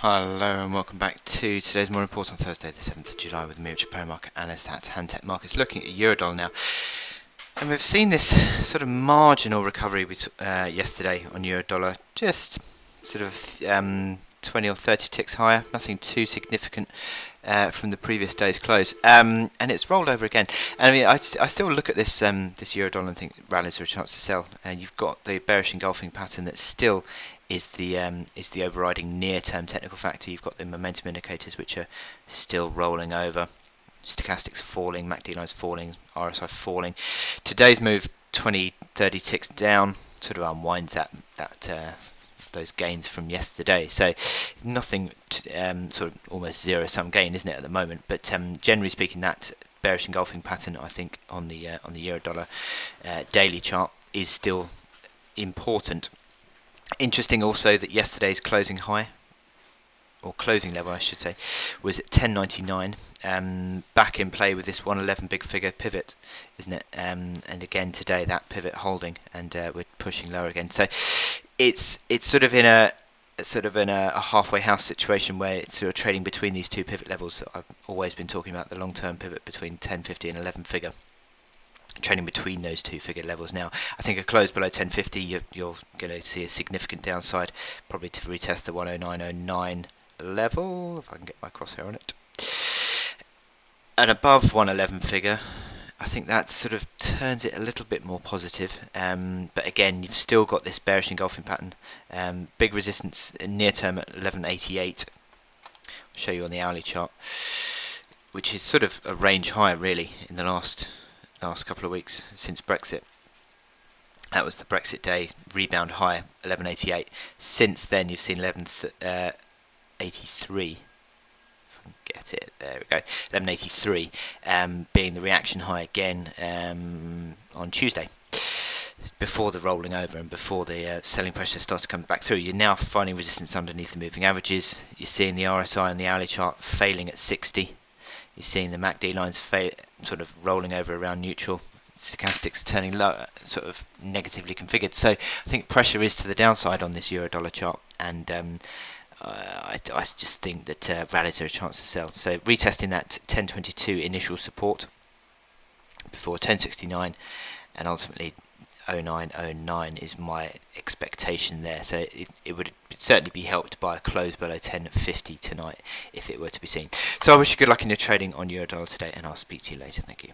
Hello and welcome back to today's More Report on Thursday the 7th of July with me, Japan market analyst at Hantech Markets, looking at Eurodollar now. And we've seen this sort of marginal recovery yesterday on Eurodollar, just sort of 20 or 30 ticks higher, nothing too significant from the previous day's close, and it's rolled over again. And I mean, I still look at this Eurodollar and think rallies are a chance to sell. And you've got the bearish engulfing pattern that still is the overriding near-term technical factor. You've got the momentum indicators which are still rolling over. Stochastics falling, MACD lines falling, RSI falling. Today's move 20, 30 ticks down sort of unwinds those gains from yesterday. So nothing sort of almost zero-sum gain, isn't it, at the moment? But generally speaking, that bearish engulfing pattern, I think, on the Eurodollar daily chart is still important. Interesting also that yesterday's closing high, or closing level I should say, was at 10.99, back in play with this 111 big figure pivot, isn't it? And again today that pivot holding, and we're pushing lower again. So it's sort of in a halfway house situation where it's sort of trading between these two pivot levels that I've always been talking about, the long-term pivot between 10.50 and 11 figure. Trading between those two figure levels now. I think a close below 10.50, you're going to see a significant downside, probably to retest the 109.09 level, if I can get my crosshair on it. And above 111 figure, I think that sort of turns it a little bit more positive. But again, you've still got this bearish engulfing pattern. Big resistance near term at 11.88. I'll show you on the hourly chart, which is sort of a range higher really in the last couple of weeks since Brexit. That was the Brexit day rebound high, 11.88. Since then, you've seen 11.83. If I can get it, there we go. 11.83 being the reaction high again on Tuesday, before the rolling over and before the selling pressure starts to come back through. You're now finding resistance underneath the moving averages. You're seeing the RSI and the hourly chart failing at 60. You're seeing the MACD lines sort of rolling over around neutral. Stochastics turning low, sort of negatively configured. So I think pressure is to the downside on this Eurodollar chart, and I just think that rallies are a chance to sell. So retesting that 10.22 initial support before 10.69, and ultimately 09.09 is my expectation there. So it would certainly be helped by a close below 10.50 tonight if it were to be seen. So I wish you good luck in your trading on Eurodollar today, and I'll speak to you later. Thank you.